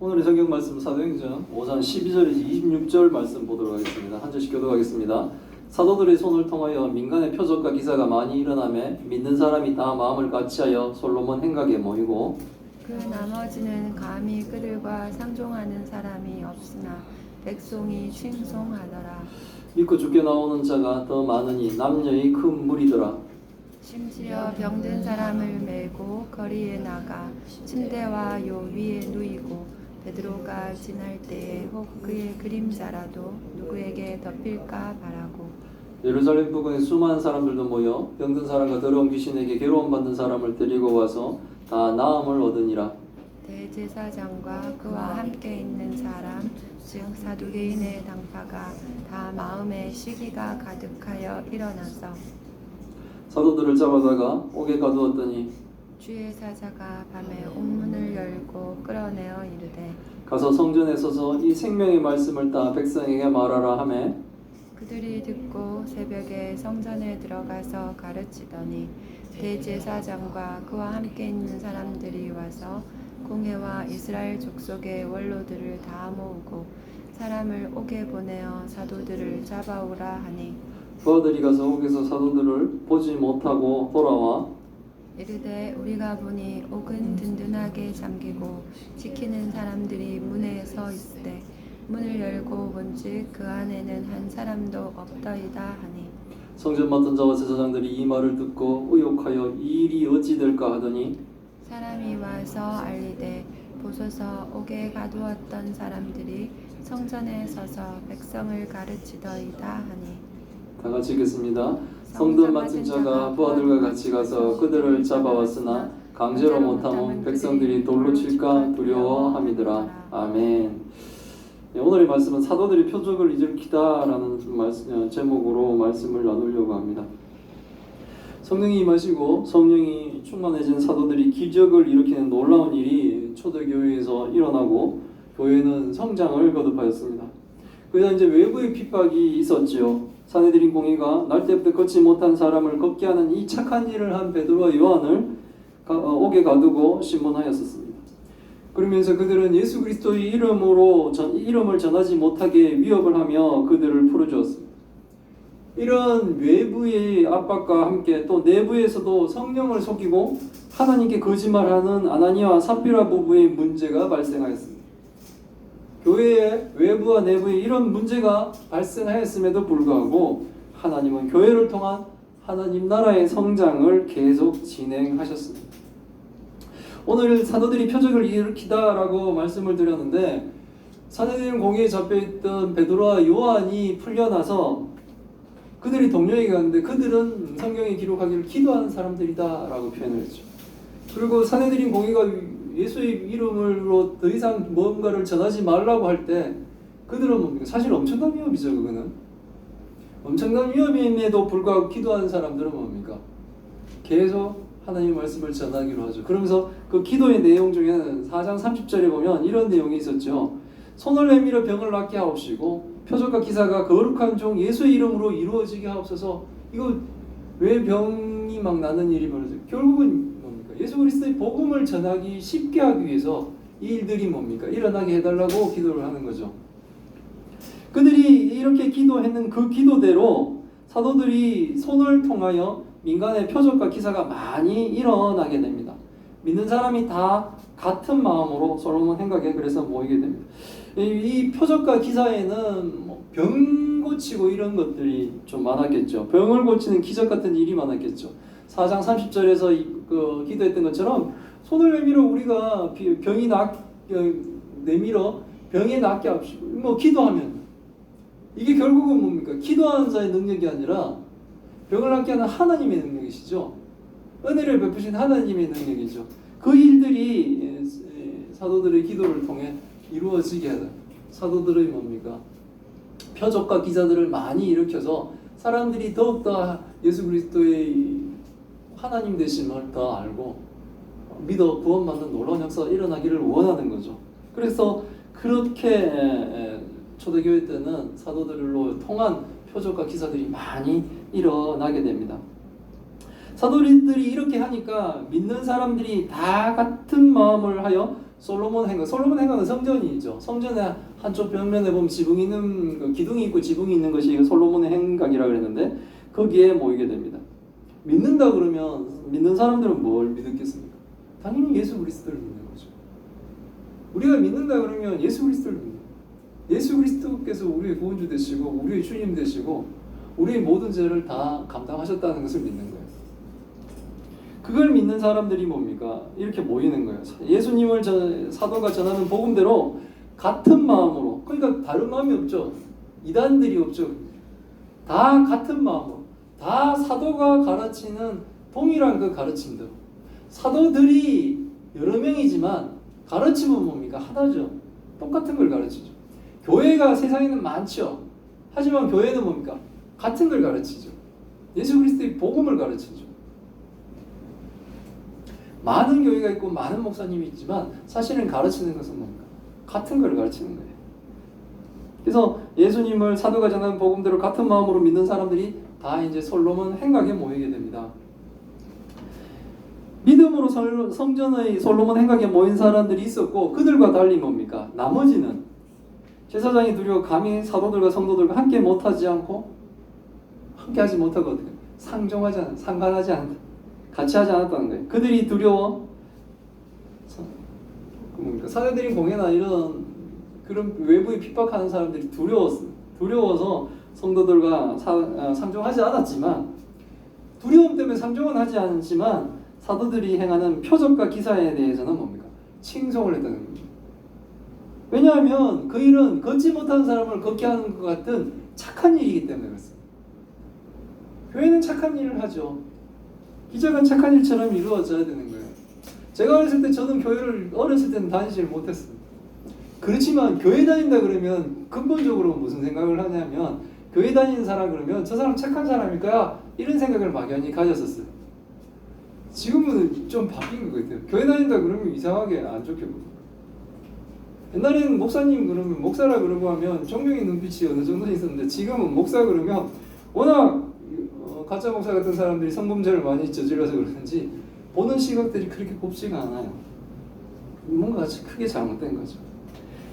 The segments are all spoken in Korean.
오늘의 성경 말씀 사도행전 5장 12절에서 26절 말씀 보도록 하겠습니다. 한 절씩 교독하겠습니다. 사도들의 손을 통하여 민간의 표적과 기사가 많이 일어나매 믿는 사람이 다 마음을 같이하여 솔로몬 행각에 모이고 그 나머지는 감히 그들과 상종하는 사람이 없으나 백성이 칭송하더라. 믿고 죽게 나오는 자가 더 많으니 남녀의 큰 무리더라. 심지어 병든 사람을 메고 거리에 나가 침대와 요 위에 누이고 베드로가 지날 때에 혹 그의 그림자라도 누구에게 덮일까 바라고. 예루살렘 부근에 수많은 사람들도 모여 병든 사람과 더러운 귀신에게 괴로움 받는 사람을 데리고 와서 다 나음을 얻으니라. 대제사장과 그와 함께 있는 사람 즉 사두개인의 당파가 다 마음에 시기가 가득하여 일어나서 사도들을 잡아다가 옥에 가두었더니 주의 사자가 밤에 옥문을 열고 끌어내어 이르되 가서 성전에 서서 이 생명의 말씀을 다 백성에게 말하라 하매 그들이 듣고 새벽에 성전에 들어가서 가르치더니 대제사장과 그와 함께 있는 사람들이 와서 공회와 이스라엘 족속의 원로들을 다 모으고 사람을 옥에 보내어 사도들을 잡아오라 하니 부하들이 가서 옥에서 사도들을 보지 못하고 돌아와 이르되 우리가 보니 옥은 든든하게 잠기고 지키는 사람들이 문에 서 있으되 문을 열고 본즉 그 안에는 한 사람도 없더이다 하니 성전 맡은 자와 제사장들이 이 말을 듣고 의혹하여 이 일이 어찌 될까 하더니 사람이 와서 알리되 보소서 옥에 가두었던 사람들이 성전에 서서 백성을 가르치더이다 하니 다 같이 읽겠습니다. 성전 맡은 자가 부하들과 같이 가서 그들을 잡아왔으나 강제로 못하면 백성들이 돌로 칠까 두려워함이더라. 아멘. 네, 오늘의 말씀은 사도들이 표적을 일으키다라는 제목으로 말씀을 나누려고 합니다. 성령이 임하시고 성령이 충만해진 사도들이 기적을 일으키는 놀라운 일이 초대교회에서 일어나고 교회는 성장을 거듭하였습니다. 그러다 이제 외부의 핍박이 있었지요. 사내들인 공의가 날 때부터 걷지 못한 사람을 걷게 하는 이 착한 일을 한 베드로와 요한을 옥에 가두고 신문하였었습니다. 그러면서 그들은 예수 그리스도의 이름을 전하지 못하게 위협을 하며 그들을 풀어주었습니다. 이런 외부의 압박과 함께 또 내부에서도 성령을 속이고 하나님께 거짓말하는 아나니아와 삽비라 부부의 문제가 발생하였습니다. 교회의 외부와 내부에 이런 문제가 발생하였음에도 불구하고 하나님은 교회를 통한 하나님 나라의 성장을 계속 진행하셨습니다. 오늘 사도들이 표적을 일으키다라고 말씀을 드렸는데 사내들인 공회에 잡혀있던 베드로와 요한이 풀려나서 그들이 동료에게 갔는데 그들은 성경에 기록하기를 기도하는 사람들이다라고 표현을 했죠. 그리고 사내들인 공회가 예수의 이름으로 더 이상 뭔가를 전하지 말라고 할 때 그들은 뭡니까? 사실 엄청난 위협이죠. 그거는 엄청난 위협임에도 불구하고 기도하는 사람들은 뭡니까? 계속 하나님의 말씀을 전하기로 하죠. 그러면서 그 기도의 내용 중에는 4장 30절에 보면 이런 내용이 있었죠. 손을 내밀어 병을 낫게 하옵시고 표적과 기사가 거룩한 종 예수의 이름으로 이루어지게 하옵소서. 이거 왜 병이 막 나는 일이 벌어져요? 결국은 예수 그리스도의 복음을 전하기 쉽게 하기 위해서 이 일들이 뭡니까? 일어나게 해달라고 기도를 하는 거죠. 그들이 이렇게 기도했는 그 기도대로 사도들이 손을 통하여 민간의 표적과 기사가 많이 일어나게 됩니다. 믿는 사람이 다 같은 마음으로 솔로몬 행각에 그래서 모이게 됩니다. 이 표적과 기사에는 병 고치고 이런 것들이 좀 많았겠죠. 병을 고치는 기적 같은 일이 많았겠죠. 4장 30절에서 기도했던 것처럼 손을 내밀어 우리가 내밀어 병이 낫게 합시고 기도하면 이게 결국은 뭡니까? 기도하는 자의 능력이 아니라 병을 낫게 하는 하나님의 능력이시죠. 은혜를 베푸신 하나님의 능력이죠. 그 일들이 사도들의 기도를 통해 이루어지게 하다. 사도들의 뭡니까? 표적과 기사들을 많이 일으켜서 사람들이 더욱더 예수 그리스도의 하나님 되심을 더 알고 믿어 구원받는 놀라운 역사가 일어나기를 원하는 거죠. 그래서 그렇게 초대교회 때는 사도들로 통한 표적과 기사들이 많이 일어나게 됩니다. 사도들이 이렇게 하니까 믿는 사람들이 다 같은 마음을 하여 솔로몬 행각은 성전이 있죠. 성전의 한쪽 벽면에 보면 지붕이 있는 기둥이 있고 지붕이 있는 것이 솔로몬의 행각이라 그랬는데 거기에 모이게 됩니다. 믿는다 그러면 믿는 사람들은 뭘 믿겠습니까? 당연히 예수 그리스도를 믿는 거죠. 우리가 믿는다 그러면 예수 그리스도를 믿는 거예요. 예수 그리스도께서 우리의 구원주 되시고 우리의 주님 되시고 우리의 모든 죄를 다 감당하셨다는 것을 믿는 거예요. 그걸 믿는 사람들이 뭡니까? 이렇게 모이는 거예요. 예수님을 사도가 전하는 복음대로 같은 마음으로, 그러니까 다른 마음이 없죠. 이단들이 없죠. 다 같은 마음으로, 다 사도가 가르치는 동일한 그 가르침대로. 사도들이 여러 명이지만 가르침은 뭡니까? 하나죠. 똑같은 걸 가르치죠. 교회가 세상에는 많죠. 하지만 교회는 뭡니까? 같은 걸 가르치죠. 예수 그리스도의 복음을 가르치죠. 많은 교회가 있고 많은 목사님이 있지만 사실은 가르치는 것은 뭡니까? 같은 걸 가르치는 거예요. 그래서 예수님을 사도가 전하는 복음대로 같은 마음으로 믿는 사람들이 다 이제 솔로몬 행각에 모이게 됩니다. 믿음으로 성전의 솔로몬 행각에 모인 사람들이 있었고 그들과 달리 뭡니까? 나머지는 제사장이 두려워 감히 사도들과 성도들과 함께 못하지 않고 함께하지 못하고 상종하지 않아, 상관하지 않는다. 같이 하지 않았다는 거예요. 그들이 두려워 사내들인 공회나 이런 그런 외부에 핍박하는 사람들이 두려워서 성도들과 상종하지 않았지만 두려움 때문에 상종은 하지 않았지만 사도들이 행하는 표적과 기사에 대해서는 뭡니까? 칭송을 했다는 겁니다. 왜냐하면 그 일은 걷지 못하는 사람을 걷게 하는 것 같은 착한 일이기 때문에 그렇습니다. 교회는 착한 일을 하죠. 기적은 착한 일처럼 이루어져야 되는 거예요. 제가 어렸을 때 저는 교회를 어렸을 때는 다니질 못했습니다. 그렇지만 교회 다닌다 그러면 근본적으로 무슨 생각을 하냐면 교회 다니는 사람 그러면 저 사람 착한 사람일 거야 이런 생각을 막연히 가졌었어요. 지금은 좀 바뀐 것 같아요. 교회 다닌다 그러면 이상하게 안 좋게 보여요. 옛날에는 목사님 그러면 목사라 그러고 하면 존경의 눈빛이 어느 정도 있었는데 지금은 목사 그러면 워낙 가짜 목사 같은 사람들이 성범죄를 많이 저질러서 그러는지 보는 시각들이 그렇게 곱지가 않아요. 뭔가 크게 잘못된 거죠.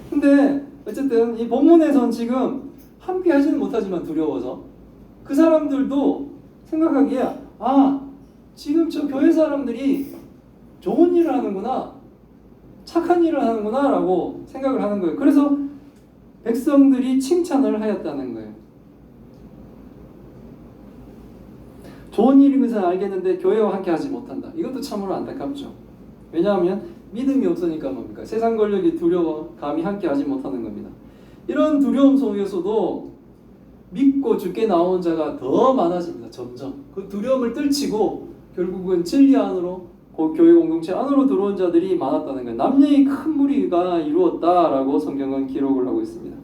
근데 어쨌든 이 본문에선 지금 함께 하지는 못하지만 두려워서 그 사람들도 생각하기에 지금 저 교회 사람들이 좋은 일을 하는구나 착한 일을 하는구나 라고 생각을 하는 거예요. 그래서 백성들이 칭찬을 하였다는 거예요. 좋은 일인 것은 알겠는데 교회와 함께 하지 못한다. 이것도 참으로 안타깝죠. 왜냐하면 믿음이 없으니까 뭡니까? 세상 권력이 두려워 감히 함께 하지 못하는 겁니다. 이런 두려움 속에서도 믿고 주께 나온 자가 더 많아집니다. 점점 그 두려움을 떨치고 결국은 진리 안으로 그 교회 공동체 안으로 들어온 자들이 많았다는 거예요. 남녀의 큰 무리가 이루었다라고 성경은 기록을 하고 있습니다.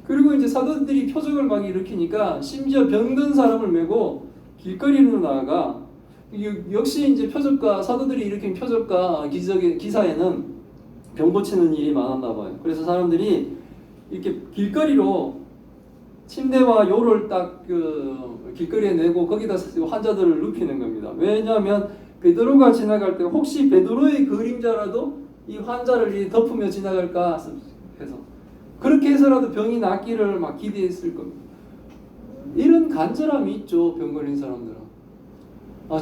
그리고 이제 사도들이 표적을 막 일으키니까 심지어 병든 사람을 메고 길거리로 나아가 역시 이제 표적과 사도들이 일으킨 표적과 기사에는 병 고치는 일이 많았나 봐요. 그래서 사람들이 이렇게 길거리로 침대와 요를 딱 길거리에 내고 거기다 환자들을 눕히는 겁니다. 왜냐하면 베드로가 지나갈 때 혹시 베드로의 그림자라도 이 환자를 덮으며 지나갈까 해서 그렇게 해서라도 병이 낫기를 막 기대했을 겁니다. 이런 간절함이 있죠. 병 걸린 사람들은.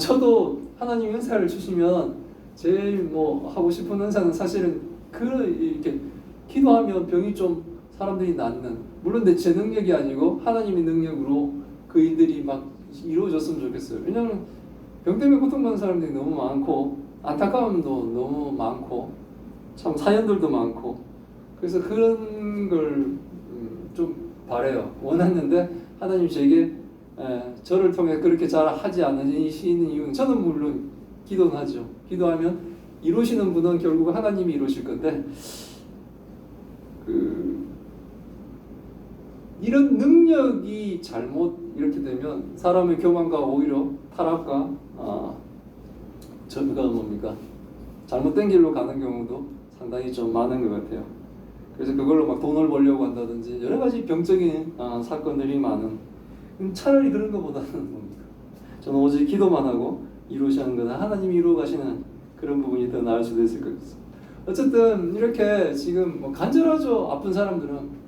저도 하나님 은사를 주시면 제일 하고 싶은 은사는 사실은 이렇게 기도하면 병이 좀 사람들이 낫는, 물론 제 능력이 아니고 하나님의 능력으로 그 일들이 막 이루어졌으면 좋겠어요. 왜냐하면 병 때문에 고통받는 사람들이 너무 많고 안타까움도 너무 많고 참 사연들도 많고 그래서 그런 걸 좀 바래요. 원했는데 하나님 제게 저를 통해 그렇게 잘 하지 않으시는 이유는 저는 물론 기도는 하죠. 기도하면 이루시는 분은 결국 하나님이 이루실 건데 이런 능력이 잘못 이렇게 되면 사람의 교만과 오히려 타락과 저가 잘못된 길로 가는 경우도 상당히 좀 많은 것 같아요. 그래서 그걸로 막 돈을 벌려고 한다든지 여러 가지 병적인 사건들이 많은. 차라리 그런 것보다는 저는 오직 기도만 하고 이루시는 거다 하나님이 이루어 가시는 그런 부분이 더 나을 수도 있을 것 같습니다. 어쨌든 이렇게 지금 뭐 간절하죠. 아픈 사람들은.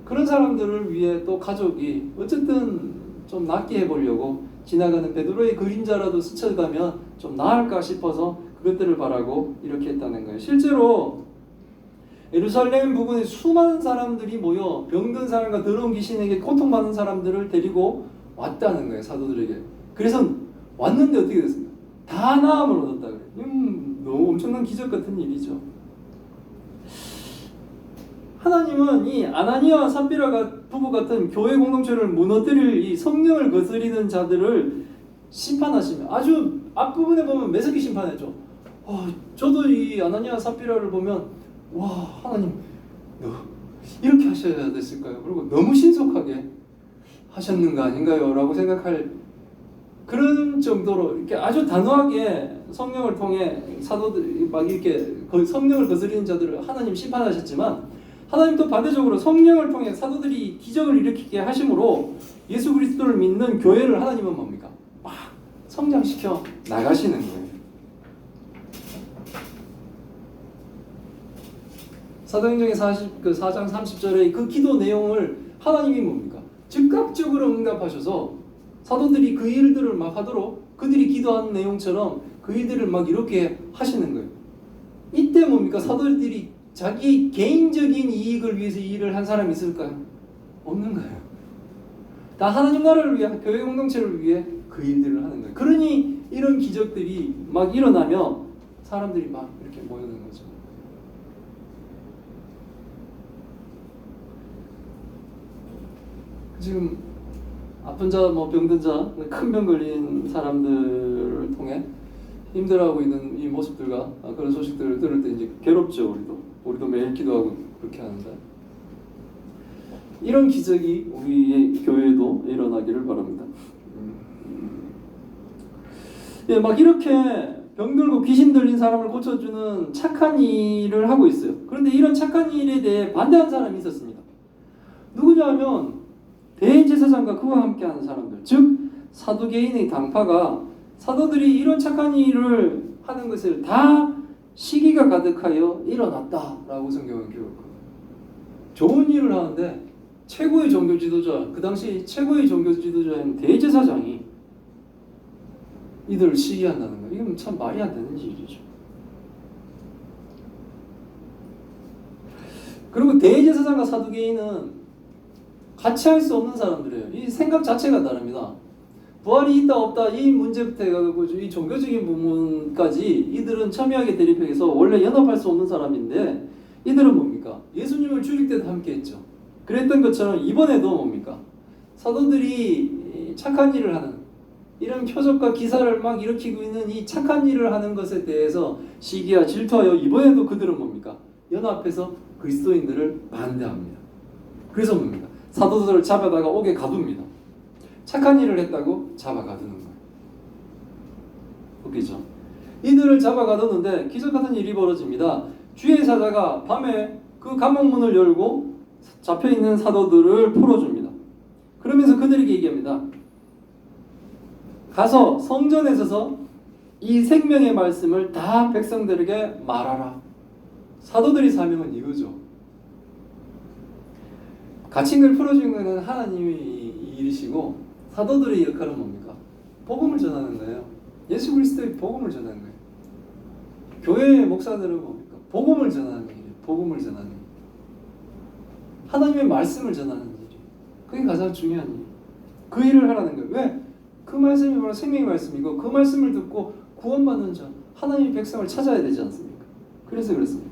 그런 사람들을 위해 또 가족이 어쨌든 좀 낫게 해보려고 지나가는 베드로의 그림자라도 스쳐가면 좀 나을까 싶어서 그것들을 바라고 이렇게 했다는 거예요. 실제로 예루살렘 부근에 수많은 사람들이 모여 병든 사람과 더러운 귀신에게 고통받는 사람들을 데리고 왔다는 거예요. 사도들에게. 그래서 왔는데 어떻게 됐습니까? 다 나음을 얻었다 그래요. 너무 엄청난 기적 같은 일이죠. 하나님은 이 아나니아와 삽비라 부부 같은 교회 공동체를 무너뜨릴 이 성령을 거스리는 자들을 심판하시며 아주 앞부분에 보면 매섭게 심판했죠. 저도 이 아나니아와 삽비라를 보면 와 하나님 이렇게 하셔야 됐을까요? 그리고 너무 신속하게 하셨는 거 아닌가요? 라고 생각할 그런 정도로 이렇게 아주 단호하게 성령을 통해 사도들이 막 이렇게 성령을 거스리는 자들을 하나님 심판하셨지만 하나님 또 반대적으로 성령을 통해 사도들이 기적을 일으키게 하심으로 예수 그리스도를 믿는 교회를 하나님은 뭡니까? 막 성장시켜 나가시는 거예요. 사도행전의 4장 30절의 그 기도 내용을 하나님이 뭡니까? 즉각적으로 응답하셔서 사도들이 그 일들을 막 하도록 그들이 기도하는 내용처럼 그 일들을 막 이렇게 하시는 거예요. 이때 뭡니까? 사도들이 자기 개인적인 이익을 위해서 이 일을 한 사람이 있을까요? 없는 거예요. 다 하나님 나라를 위해 교회 공동체를 위해 그 일들을 하는 거예요. 그러니 이런 기적들이 막 일어나며 사람들이 막 이렇게 모이는 거죠. 지금 아픈 자, 병든 자, 큰 병 걸린 사람들을 통해 힘들어하고 있는 이 모습들과 그런 소식들을 들을 때 이제 괴롭죠. 우리도 매일 기도하고 그렇게 하는데 이런 기적이 우리의 교회에도 일어나기를 바랍니다. 예, 막 이렇게 병들고 귀신 들린 사람을 고쳐주는 착한 일을 하고 있어요. 그런데 이런 착한 일에 대해 반대하는 사람이 있었습니다. 누구냐면 대제사장과 그와 함께하는 사람들, 즉 사두개인의 당파가 사도들이 이런 착한 일을 하는 것을 다 시기가 가득하여 일어났다라고 성경은 기록합니다. 좋은 일을 하는데 최고의 종교 지도자, 그 당시 최고의 종교 지도자인 대제사장이 이들을 시기한다는 거예요. 이건 참 말이 안 되는 일이죠. 그리고 대제사장과 사두개인은 같이 할 수 없는 사람들이에요. 이 생각 자체가 다릅니다. 부활이 있다 없다 이 문제부터 해가지고 이 종교적인 부분까지 이들은 첨예하게 대립해서 원래 연합할 수 없는 사람인데 이들은 뭡니까? 예수님을 죽일 때도 함께했죠. 그랬던 것처럼 이번에도 뭡니까? 사도들이 착한 일을 하는 이런 표적과 기사를 막 일으키고 있는 이 착한 일을 하는 것에 대해서 시기와 질투하여 이번에도 그들은 뭡니까? 연합해서 그리스도인들을 반대합니다. 그래서 뭡니까? 사도들을 잡아다가 옥에 가둡니다. 착한 일을 했다고 잡아가두는 거예요. 웃기죠? 이들을 잡아가뒀는데 기적 같은 일이 벌어집니다. 주의 사자가 밤에 그 감옥문을 열고 잡혀있는 사도들을 풀어줍니다. 그러면서 그들에게 얘기합니다. 가서 성전에 서서 이 생명의 말씀을 다 백성들에게 말하라. 사도들의 사명은 이거죠. 갇힌 걸 풀어주는 것은 하나님이 일이시고 사도들의 역할은 뭡니까? 복음을 전하는 거예요. 예수 그리스도의 복음을 전하는 거예요. 교회의 목사들은 뭡니까? 복음을 전하는 일이에요. 복음을 전하는 일. 하나님의 말씀을 전하는 일이에요. 그게 가장 중요한 일이에요. 그 일을 하라는 거예요. 왜? 그 말씀이 바로 생명의 말씀이고 그 말씀을 듣고 구원받는 자, 하나님의 백성을 찾아야 되지 않습니까? 그래서 그렇습니다.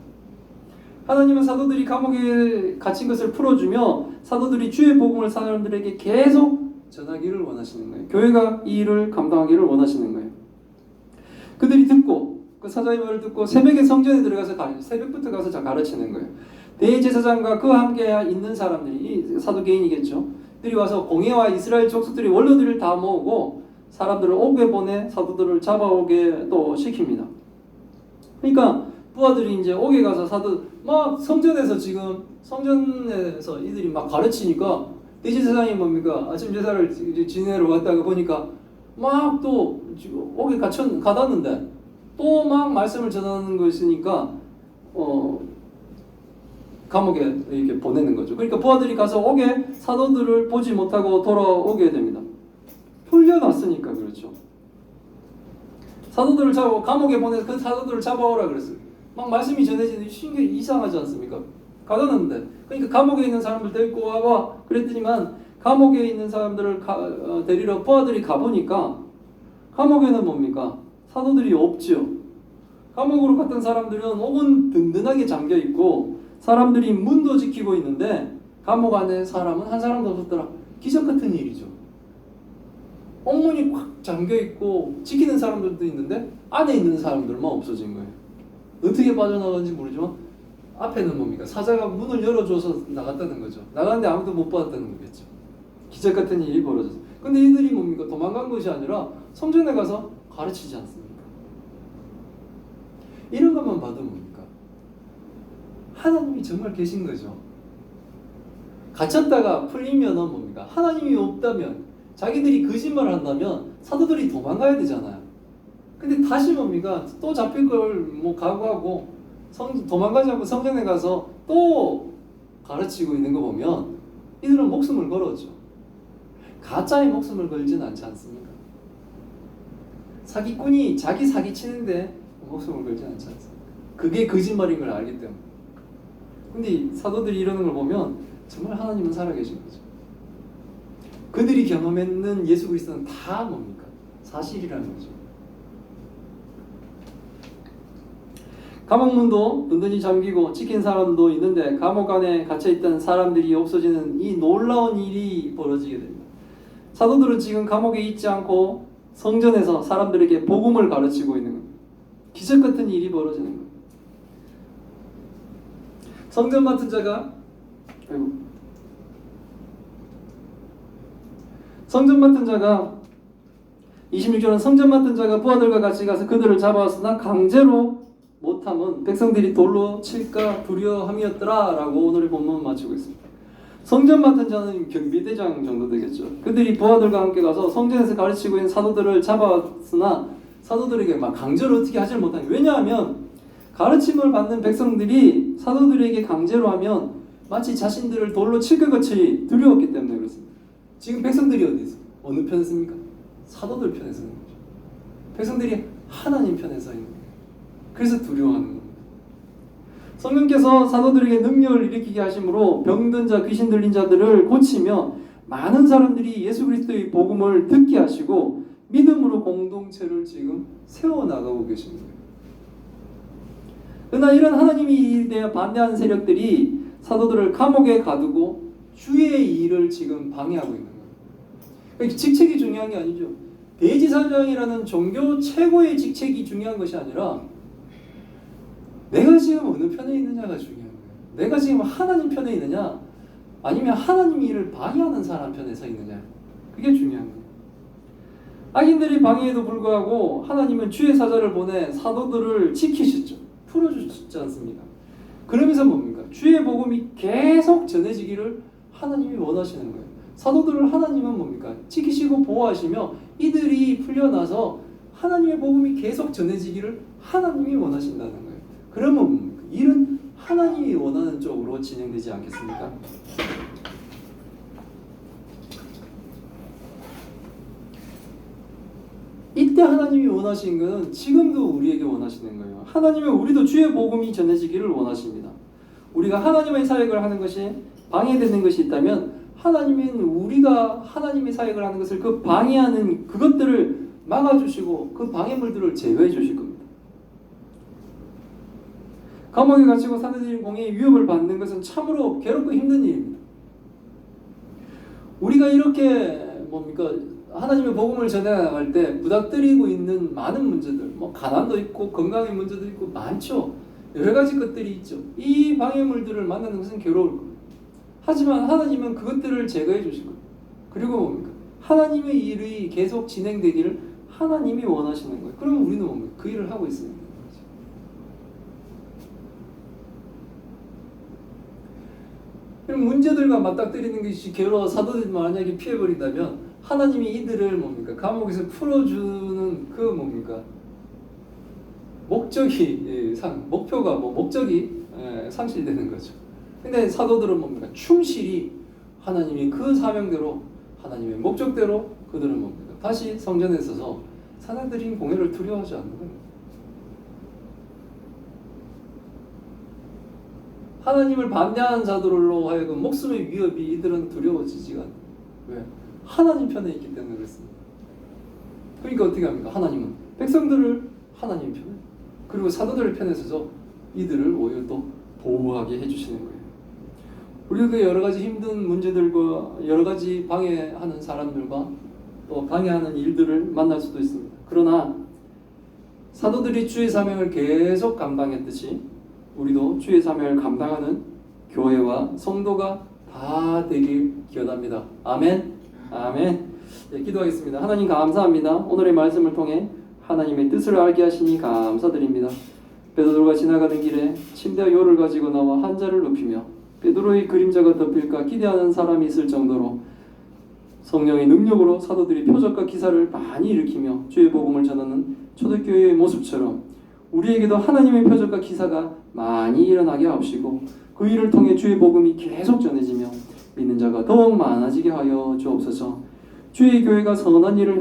하나님은 사도들이 감옥에 갇힌 것을 풀어주며 사도들이 주의 복음을 사람들에게 계속 전하기를 원하시는 거예요. 교회가 이 일을 감당하기를 원하시는 거예요. 그들이 듣고 그 사자의 말을 듣고 새벽에 성전에 들어가서 새벽부터 가서 가르치는 거예요. 대제사장과 그와 함께 있는 사람들이 사도개인이겠죠. 들이 와서 공회와 이스라엘 족속들이 원로들을 다 모으고 사람들을 옥에 보내 사도들을 잡아오게 또 시킵니다. 그러니까 부하들이 이제 옥에 가서 사도 막 성전에서 이들이 막 가르치니까 대제사장이 뭡니까? 아침 제사를 지내러 왔다가 보니까 막 또 옥에 가뒀는데 또 막 말씀을 전하는 것이니까 감옥에 이렇게 보내는 거죠. 그러니까 부하들이 가서 옥에 사도들을 보지 못하고 돌아오게 됩니다. 풀려났으니까 그렇죠. 사도들을 잡아 감옥에 보내서 그 사도들을 잡아오라 그랬어요. 막 말씀이 전해지는 신기 이상하지 않습니까? 가뒀는데 그러니까 감옥에 있는 사람들 데리고 와봐 그랬더니만 감옥에 있는 사람들을 데리러 부하들이 가보니까 감옥에는 뭡니까? 사도들이 없지요. 감옥으로 갔던 사람들은 옥은 든든하게 잠겨 있고 사람들이 문도 지키고 있는데 감옥 안에 사람은 한 사람도 없었더라. 기적 같은 일이죠. 옥문이 꽉 잠겨 있고 지키는 사람들도 있는데 안에 있는 사람들만 없어진 거예요. 어떻게 빠져나간지 모르지만 앞에는 뭡니까? 사자가 문을 열어줘서 나갔다는 거죠. 나갔는데 아무도 못 받았다는 거겠죠. 기적 같은 일이 벌어졌어요. 근데 이들이 뭡니까? 도망간 것이 아니라 성전에 가서 가르치지 않습니까? 이런 것만 봐도 뭡니까? 하나님이 정말 계신 거죠. 갇혔다가 풀리면은 뭡니까? 하나님이 없다면 자기들이 거짓말을 한다면 사도들이 도망가야 되잖아요. 근데 다시 뭡니까? 또 잡힐 걸 뭐 각오하고 도망가지 않고 성전에 가서 또 가르치고 있는 거 보면 이들은 목숨을 걸었죠. 가짜의 목숨을 걸진 않지 않습니까? 사기꾼이 자기 사기치는데 목숨을 걸지 않지 않습니까? 그게 거짓말인 걸 알기 때문에. 근데 사도들이 이러는 걸 보면 정말 하나님은 살아계신 거죠. 그들이 경험했는 예수 그리스도는 다 뭡니까? 사실이라는 거죠. 감옥문도 든든히 잠기고 지킨 사람도 있는데 감옥 안에 갇혀있던 사람들이 없어지는 이 놀라운 일이 벌어지게 됩니다. 사도들은 지금 감옥에 있지 않고 성전에서 사람들에게 복음을 가르치고 있는 겁니다. 기적 같은 일이 벌어지는 거예요. 성전 맡은 자가 성전 맡은 자가 26절은 성전 맡은 자가 부하들과 같이 가서 그들을 잡아왔으나 강제로 못함은 백성들이 돌로 칠까 두려함이었더라 라고 오늘의 본문을 마치고 있습니다. 성전 맡은 자는 경비대장 정도 되겠죠. 그들이 부하들과 함께 가서 성전에서 가르치고 있는 사도들을 잡아왔으나 사도들에게 막 강제로 어떻게 하질 못하니. 왜냐하면 가르침을 받는 백성들이 사도들에게 강제로 하면 마치 자신들을 돌로 칠 것 같이 두려웠기 때문에 그렇습니다. 지금 백성들이 어디 있어요? 어느 편에 씁니까? 사도들 편에 서는 거죠. 백성들이 하나님 편에 서 있는 거예요. 그래서 두려워하는 겁니다. 성령께서 사도들에게 능력을 일으키게 하심으로 병든 자, 귀신 들린 자들을 고치며 많은 사람들이 예수 그리스도의 복음을 듣게 하시고 믿음으로 공동체를 지금 세워나가고 계신 거예요. 그러나 이런 하나님의 일에 대해 반대하는 세력들이 사도들을 감옥에 가두고 주의 일을 지금 방해하고 있는 거예요. 그러니까 직책이 중요한 게 아니죠. 대지사장이라는 종교 최고의 직책이 중요한 것이 아니라 내가 지금 어느 편에 있느냐가 중요한 거예요. 내가 지금 하나님 편에 있느냐 아니면 하나님 일을 방해하는 사람 편에 서 있느냐, 그게 중요한 거예요. 악인들이 방해에도 불구하고 하나님은 주의 사자를 보내 사도들을 지키셨죠. 풀어주셨지 않습니까? 그러면서 뭡니까? 주의 복음이 계속 전해지기를 하나님이 원하시는 거예요. 사도들을 하나님은 뭡니까? 지키시고 보호하시며 이들이 풀려나서 하나님의 복음이 계속 전해지기를 하나님이 원하신다는 거예요. 그러면 뭡니까? 일은 하나님이 원하는 쪽으로 진행되지 않겠습니까? 이때 하나님이 원하신 것은 지금도 우리에게 원하시는 거예요. 하나님은 우리도 주의 복음이 전해지기를 원하십니다. 우리가 하나님의 사역을 하는 것이 방해되는 것이 있다면 하나님은 우리가 하나님의 사역을 하는 것을 그 방해하는 그것들을 막아주시고 그 방해물들을 제거해 주실 겁니다. 감옥에 갇히고 사도들이 공의 위협을 받는 것은 참으로 괴롭고 힘든 일입니다. 우리가 이렇게 뭡니까? 하나님의 복음을 전해나갈 때 부닥뜨리고 있는 많은 문제들, 뭐 가난도 있고 건강의 문제도 있고 많죠. 여러 가지 것들이 있죠. 이 방해물들을 만나는 것은 괴로울 거예요. 하지만 하나님은 그것들을 제거해 주실 거예요. 그리고 뭡니까? 하나님의 일이 계속 진행되기를 하나님이 원하시는 거예요. 그러면 우리는 뭡니까? 그 일을 하고 있어야 되는 거죠. 그럼 문제들과 맞닥뜨리는 것이 괴로워 사도들이 만약에 피해버린다면 하나님이 이들을 뭡니까? 감옥에서 풀어주는 그 뭡니까? 목표가 목적이 상실되는 거죠. 근데 사도들은 뭡니까? 충실히 하나님이 그 사명대로 하나님의 목적대로 그들은 뭡니까? 다시 성전에 서서 사내들인 공회를 두려워하지 않는 겁니다. 하나님을 반대하는 자들로 하여금 목숨의 위협이 이들은 두려워지지가 않아요. 왜? 하나님 편에 있기 때문에 그렇습니다. 그러니까 어떻게 합니까? 하나님은 백성들을 하나님 편에, 그리고 사도들 편에 서서 이들을 오히려 또 보호하게 해주시는 거예요. 우리가 그 여러 가지 힘든 문제들과 여러 가지 방해하는 사람들과 또 방해하는 일들을 만날 수도 있습니다. 그러나 사도들이 주의 사명을 계속 감당했듯이 우리도 주의 사명을 감당하는 교회와 성도가 다 되길 기원합니다. 아멘. 아멘. 네, 기도하겠습니다. 하나님 감사합니다. 오늘의 말씀을 통해 하나님의 뜻을 알게 하시니 감사드립니다. 베드로가 지나가는 길에 침대와 요를 가지고 나와 한자를 눕히며 베드로의 그림자가 덮일까 기대하는 사람이 있을 정도로 성령의 능력으로 사도들이 표적과 기사를 많이 일으키며 주의 복음을 전하는 초대교회의 모습처럼 우리에게도 하나님의 표적과 기사가 많이 일어나게 하옵시고 그 일을 통해 주의 복음이 계속 전해지며 믿는 자가 더욱 많아지게 하여 주옵소서. 주의 교회가 선한 일을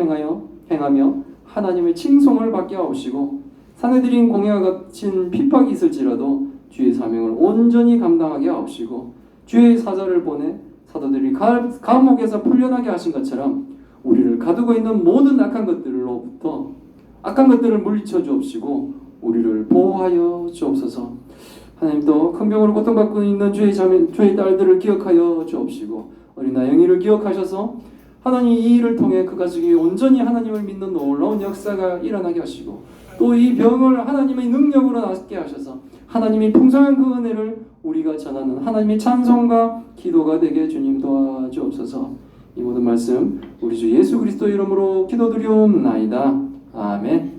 행하며 하나님의 칭송을 받게 하옵시고 사내들인 공회와 같은 핍박이 있을지라도 주의 사명을 온전히 감당하게 하옵시고 주의 사자를 보내 사도들이 감옥에서 풀려나게 하신 것처럼 우리를 가두고 있는 모든 악한 것들을 물리쳐 주옵시고 우리를 보호하여 주옵소서. 하나님도 큰 병으로 고통받고 있는 주의 딸들을 기억하여 주옵시고 어린아 영희를 기억하셔서 하나님 이 일을 통해 그 가족이 온전히 하나님을 믿는 놀라운 역사가 일어나게 하시고 또 이 병을 하나님의 능력으로 낫게 하셔서 하나님의 풍성한 그 은혜를 우리가 전하는 하나님의 찬송과 기도가 되게 주님 도와주옵소서. 이 모든 말씀 우리 주 예수 그리스도 이름으로 기도드리옵나이다. 아멘.